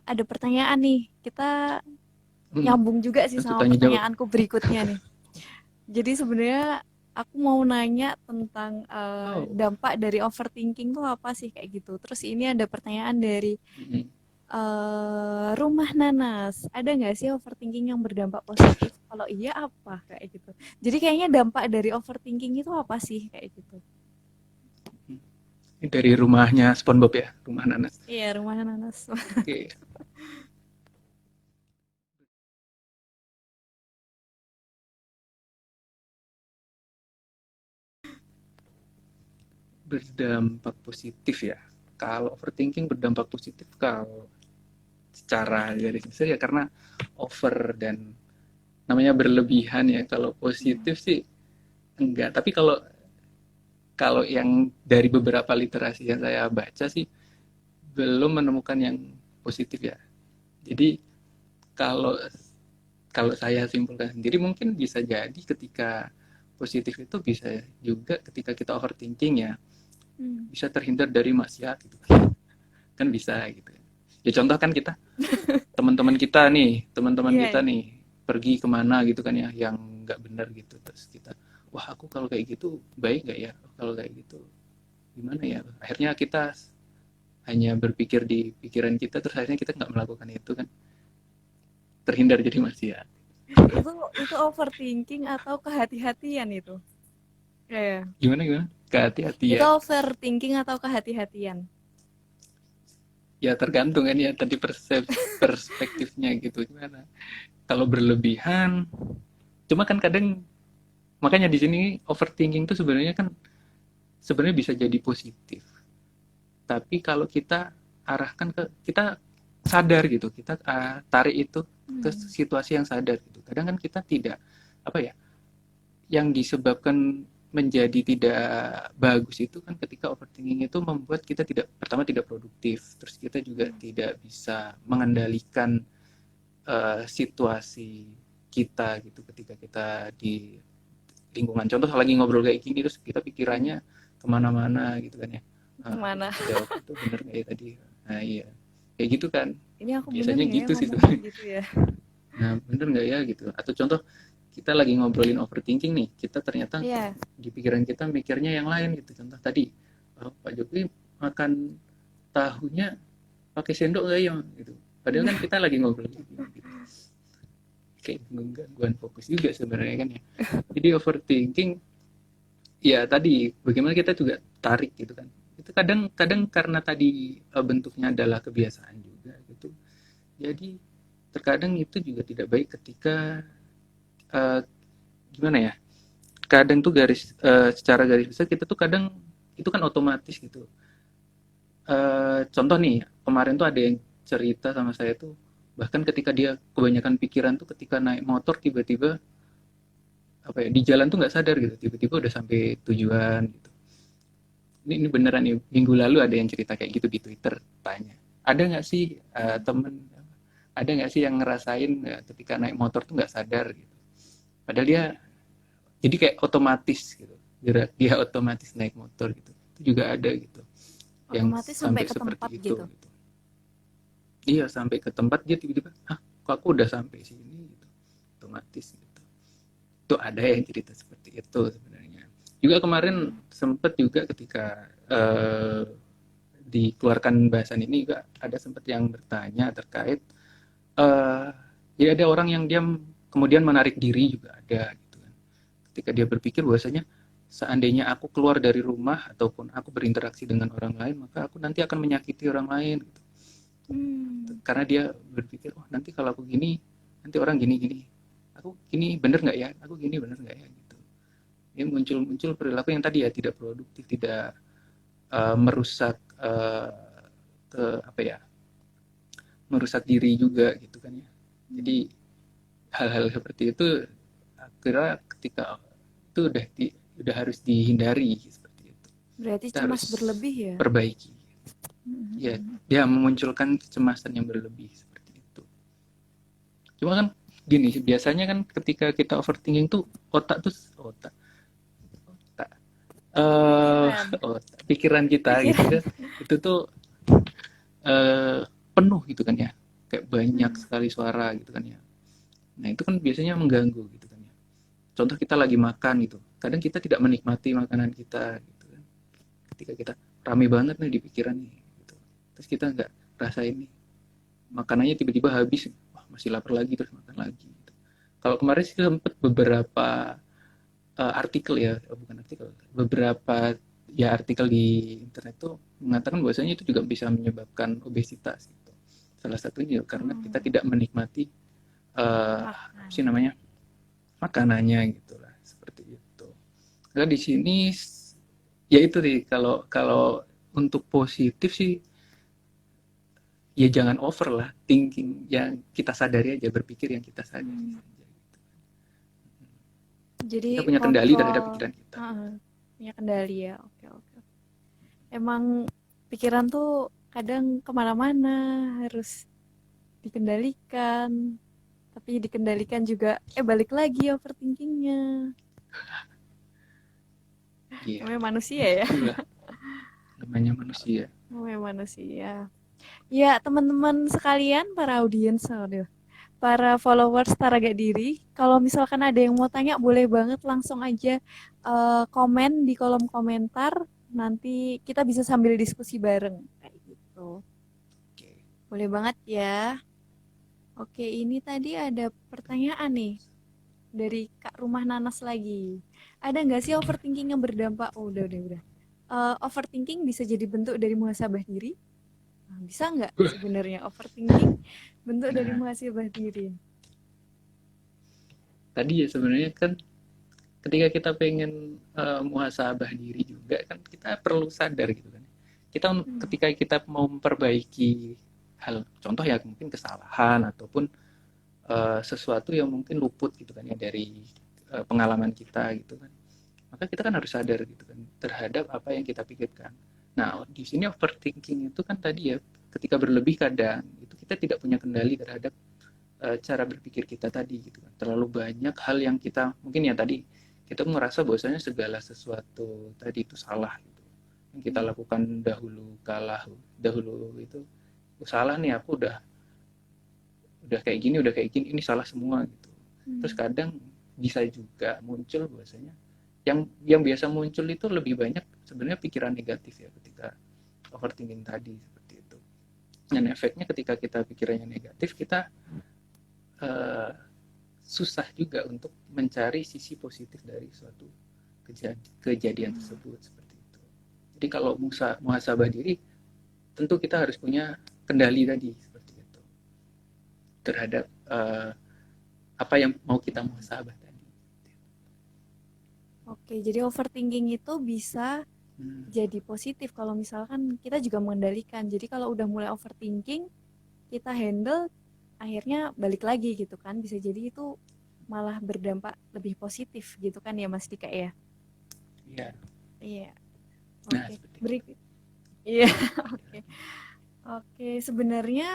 ada pertanyaan nih. Kita Hmm, nyambung juga sih untuk sama tanya jawab. pertanyaanku berikutnya nih. Jadi sebenarnya aku mau nanya tentang Oh, dampak dari overthinking tuh apa sih kayak gitu. Terus ini ada pertanyaan dari mm, Rumah Nanas. Ada nggak sih overthinking yang berdampak positif? Kalau iya apa kayak gitu. Jadi kayaknya dampak dari overthinking itu apa sih kayak gitu. ini dari rumahnya SpongeBob ya, rumah nanas. Iya, Rumah Nanas. Oke, berdampak positif ya. Kalau overthinking berdampak positif kalau secara garis besar ya karena over dan namanya berlebihan ya. Kalau positif sih enggak. Tapi kalau kalau yang dari beberapa literasi yang saya baca sih belum menemukan yang positif ya. Jadi kalau kalau saya simpulkan sendiri mungkin bisa jadi ketika positif itu bisa juga ketika kita overthinking ya Hmm. bisa terhindar dari maksiat gitu kan bisa gitu ya contoh kan kita teman-teman Iya, kita nih pergi kemana gitu kan ya yang nggak benar gitu terus kita wah aku kalau kayak gitu baik nggak ya kalau kayak gitu gimana ya akhirnya kita hanya berpikir di pikiran kita terus akhirnya kita nggak melakukan itu kan terhindar jadi maksiat itu overthinking atau kehati-hatian itu? Iya. gimana gimana Itu kehati-hatian overthinking atau kehati-hatian? ya tergantung kan ya tadi perspektifnya gitu gimana kalau berlebihan cuma kan kadang makanya di sini overthinking tuh sebenarnya kan sebenarnya bisa jadi positif tapi kalau kita arahkan ke kita sadar gitu kita tarik itu ke Hmm. situasi yang sadar gitu kadang kan kita tidak apa ya yang disebabkan menjadi tidak bagus itu kan ketika overthinking itu membuat kita tidak pertama tidak produktif terus kita juga tidak bisa mengendalikan situasi kita gitu ketika kita di lingkungan contoh lagi ngobrol kayak gini terus kita Hmm. pikirannya kemana-mana gitu kan ya aduh Kemana? jawab itu bener nggak ya tadi nah iya kayak gitu kan Ini aku bener biasanya nggak ya gitu sih ngomong kayak sebenarnya gitu ya? nah bener nggak ya gitu atau contoh kita lagi ngobrolin overthinking nih kita ternyata Iya. di pikiran kita mikirnya yang lain gitu contoh tadi oh, Pak Jokowi makan tahunya pakai sendok nggak ya gitu padahal kan kita lagi ngobrol gitu kayak gangguan fokus juga sebenarnya kan ya jadi overthinking ya tadi bagaimana kita juga tarik gitu kan itu kadang-kadang karena tadi bentuknya adalah kebiasaan juga gitu jadi terkadang itu juga tidak baik ketika uh, gimana ya kadang tuh secara garis besar kita tuh kadang itu kan otomatis gitu contoh nih kemarin tuh ada yang cerita sama saya tuh bahkan ketika dia kebanyakan pikiran tuh ketika naik motor tiba-tiba apa ya di jalan tuh nggak sadar gitu tiba-tiba udah sampai tujuan gitu ini beneran nih minggu lalu ada yang cerita kayak gitu di Twitter tanya ada nggak sih temen ada nggak sih yang ngerasain ketika naik motor tuh nggak sadar gitu padahal dia jadi kayak otomatis gitu dia otomatis naik motor gitu itu juga ada gitu yang Otomatis sampai sampai ke tempat seperti itu gitu. gitu iya sampai ke tempat dia tiba-tiba ah kok aku udah sampai sini gitu otomatis gitu itu ada yang cerita seperti itu sebenarnya juga kemarin Hmm. sempet juga ketika dikeluarkan bahasan ini juga ada sempat yang bertanya terkait eh ya ada orang yang dia kemudian menarik diri juga ada gitu kan ketika dia berpikir bahwasanya seandainya aku keluar dari rumah ataupun aku berinteraksi dengan orang lain maka aku nanti akan menyakiti orang lain gitu. Hmm. Karena dia berpikir oh nanti kalau aku gini nanti orang gini gini aku gini bener nggak ya aku gini bener nggak ya gitu dia muncul perilaku yang tadi ya tidak produktif tidak merusak ke apa ya merusak diri juga gitu kan ya jadi Hmm. hal-hal seperti itu kira ketika itu udah harus dihindari seperti itu Berarti kita cemas harus berlebih ya? perbaiki ya Hmm. dia memunculkan kecemasan yang berlebih seperti itu cuma kan gini biasanya kan ketika kita overthinking tuh otak tuh otak otak Pikiran. pikiran kita gitu Pikiran. kan itu tuh penuh gitu kan ya kayak banyak sekali suara gitu kan ya. Nah itu kan biasanya mengganggu gitu kan ya. Contoh kita lagi makan gitu, kadang kita tidak menikmati makanan kita gitu kan. Ketika kita rame banget nih di pikiran nih, gitu. Terus kita nggak rasain nih makanannya tiba-tiba habis, wah masih lapar lagi terus makan lagi. Gitu. Kalau kemarin sih sempat beberapa artikel ya, bukan artikel, beberapa ya artikel di internet tuh mengatakan bahwasanya itu juga bisa menyebabkan obesitas. Gitu. Salah satunya karena kita Hmm, tidak menikmati apa makan. sih namanya makanannya gitulah seperti itu. Karena di sini ya itu sih kalau kalau untuk positif sih ya jangan over lah thinking yang kita sadari aja berpikir yang kita sadari Hmm, saja. jadi Kita punya kendali terhadap kontrol, pikiran kita. punya kendali ya. Oke, oke. Emang pikiran tuh kadang kemana-mana, harus dikendalikan. Tapi dikendalikan juga, balik lagi overthinkingnya. Iya, Namanya manusia ya. itulah namanya manusia. Namanya manusia. Ya, teman-teman sekalian, para audiens, aduh, para followers Taraga Diri, kalau misalkan ada yang mau tanya, boleh banget langsung aja komen di kolom komentar. Nanti kita bisa sambil diskusi bareng. Kayak gitu. Oke. Boleh banget ya. Oke, ini tadi ada pertanyaan nih dari Kak Rumah Nanas lagi. Ada nggak sih overthinking yang berdampak? Oh, udah. Overthinking bisa jadi bentuk dari muhasabah diri? Nah, bisa nggak sebenarnya overthinking bentuk dari Nah, muhasabah diri? tadi ya sebenarnya kan ketika kita pengen muhasabah diri juga kan kita perlu sadar gitu kan. Kita Hmm. ketika kita mau memperbaiki hal contoh ya mungkin kesalahan ataupun sesuatu yang mungkin luput gitu kan ya dari pengalaman kita gitu kan. Maka kita kan harus sadar gitu kan terhadap apa yang kita pikirkan. Nah, di sini overthinking itu kan tadi ya ketika berlebih kadang itu kita tidak punya kendali terhadap cara berpikir kita tadi gitu kan. Terlalu banyak hal yang kita mungkin ya tadi kita merasa bahwasanya segala sesuatu tadi itu salah gitu. Yang kita lakukan dahulu itu salah nih aku udah kayak gini ini salah semua gitu. Terus Hmm. kadang bisa juga muncul bahwasanya yang biasa muncul itu lebih banyak sebenarnya pikiran negatif ya ketika overthinking tadi seperti itu. Dan efeknya ketika kita pikirannya negatif kita eh, susah juga untuk mencari sisi positif dari suatu kejadian tersebut seperti itu. Jadi kalau muhasabah diri tentu kita harus punya kendali tadi seperti itu terhadap apa yang mau kita muhasabah tadi. Oke, jadi overthinking itu bisa Hmm, jadi positif kalau misalkan kita juga mengendalikan. Jadi kalau udah mulai overthinking, kita handle, akhirnya balik lagi gitu kan. Bisa jadi itu malah berdampak lebih positif gitu kan ya Mas Dika ya. ya. Iya. Nah Oke. seperti itu. Berikut. Iya, oke. Oke, sebenarnya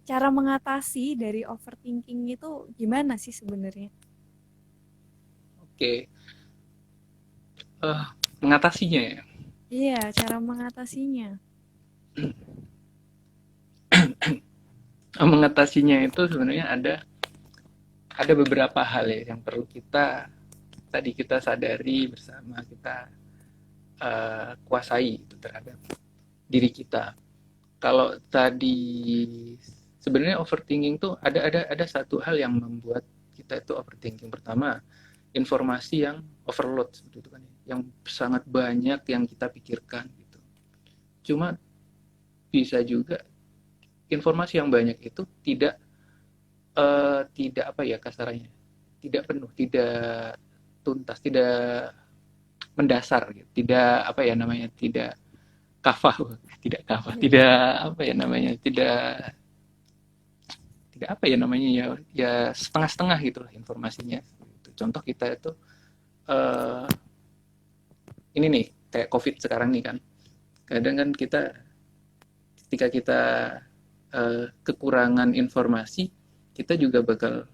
cara mengatasi dari overthinking itu gimana sih sebenarnya? Oke, uh, mengatasinya ya. Iya, cara mengatasinya. Mengatasinya itu sebenarnya ada beberapa hal ya yang perlu kita tadi kita sadari bersama kita kuasai itu terhadap diri kita. Kalau tadi sebenarnya overthinking tuh ada satu hal yang membuat kita itu overthinking. Pertama, informasi yang overload seperti itu kan ya, yang sangat banyak yang kita pikirkan gitu. Cuma bisa juga informasi yang banyak itu tidak apa ya kasarannya, tidak penuh, tidak tuntas, tidak mendasar gitu. Tidak apa ya namanya, tidak kafah, tidak kafah, tidak apa ya namanya, tidak tidak apa ya namanya ya ya setengah-setengah gitu lah informasinya. Contoh kita itu eh, ini nih kayak COVID sekarang nih kan. Kadang kan kita ketika kita kekurangan informasi, kita juga bakal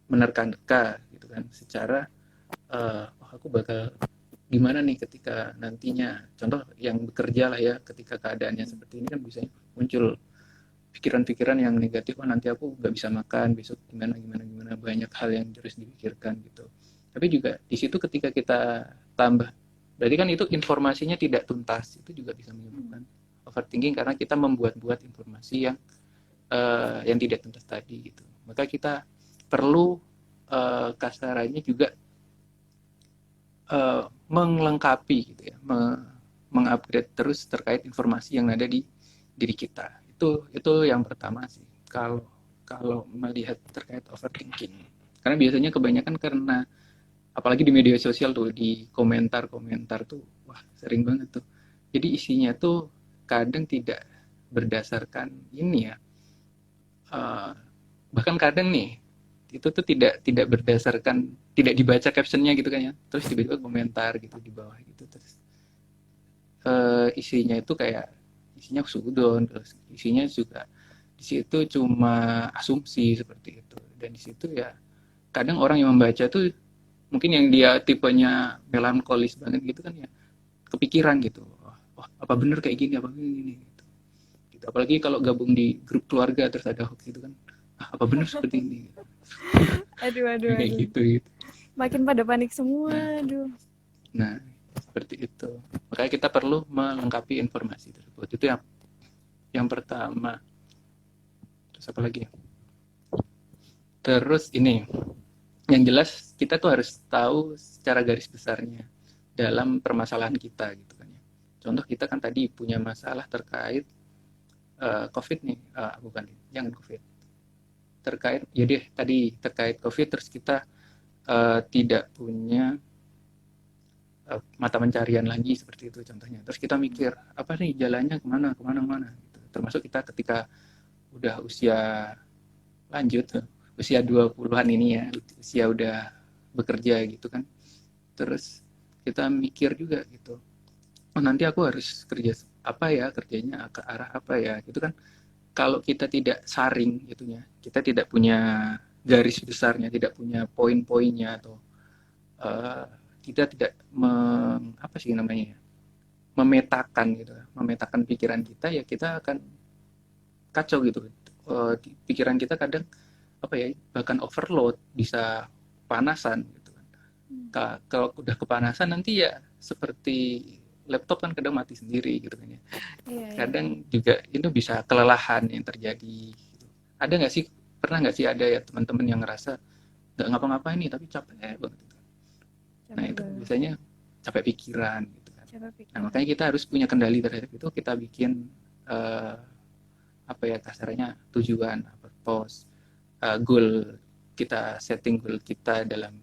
menerka-nerka gitu kan secara oh aku bakal gimana nih ketika nantinya contoh yang bekerja lah ya ketika keadaannya seperti ini kan bisa muncul pikiran-pikiran yang negatif, oh nanti aku nggak bisa makan besok, gimana gimana gimana, banyak hal yang harus dipikirkan gitu. Tapi juga di situ ketika kita tambah, berarti kan itu informasinya tidak tuntas, itu juga bisa menyebabkan overthinking karena kita membuat-buat informasi yang tidak tuntas tadi gitu. Maka kita perlu kasarannya juga melengkapi gitu ya, mengupgrade terus terkait informasi yang ada di diri kita. Itu yang pertama sih. Kalau kalau melihat terkait overthinking, karena biasanya kebanyakan karena apalagi di media sosial tuh, di komentar-komentar tuh, wah sering banget tuh. Jadi isinya tuh kadang tidak berdasarkan ini ya, uh, bahkan kadang nih itu tuh tidak berdasarkan, tidak dibaca captionnya gitu kan ya, terus tiba-tiba komentar gitu di bawah gitu, terus isinya itu kayak isinya sudon, terus isinya juga di situ cuma asumsi seperti itu, dan di situ ya kadang orang yang membaca tuh mungkin yang dia tipenya melankolis banget gitu kan ya, kepikiran gitu, wah apa bener kayak gini, apa gini gitu. Gitu. Apalagi kalau gabung di grup keluarga terus ada hoax gitu kan, apa bener seperti ini gitu. Aduh, aduh, Kayak aduh. gitu gitu. Makin pada panik semua, Nah, aduh. nah seperti itu. Makanya kita perlu melengkapi informasi tersebut. Itu yang pertama. Terus apa lagi? Terus ini, yang jelas kita tuh harus tahu secara garis besarnya dalam permasalahan kita gitu kan ya. Contoh kita kan tadi punya masalah terkait COVID nih, bukan, jangan COVID. Terkait, ya deh tadi terkait COVID, terus kita tidak punya mata pencarian lagi seperti itu contohnya. Terus kita mikir apa nih jalannya, kemana kemana kemana. Gitu. Termasuk kita ketika udah usia lanjut, usia 20-an ini ya, usia udah bekerja gitu kan. Terus kita mikir juga gitu, oh nanti aku harus kerja apa ya, kerjanya ke arah apa ya gitu kan. Kalau kita tidak saring gitunya, kita tidak punya garis besarnya, tidak punya poin-poinnya, atau uh, kita tidak apa sih namanya ya, memetakan gitu, memetakan pikiran kita, ya kita akan kacau gitu. Pikiran kita kadang apa ya, bahkan overload, bisa panasan gitu kan. Kalau udah kepanasan nanti ya seperti laptop kan kadang mati sendiri gitu kan ya. Iya, iya. Kadang juga itu bisa kelelahan yang terjadi gitu. Ada nggak sih, pernah nggak sih ada ya teman-teman yang ngerasa nggak ngapa-ngapain nih tapi capek banget gitu. Nah Capek itu banget. biasanya capek pikiran gitu kan. Capek Nah pikiran. makanya kita harus punya kendali terhadap itu, kita bikin eh, apa ya kasarnya, tujuan, purpose, goal, kita setting goal kita dalam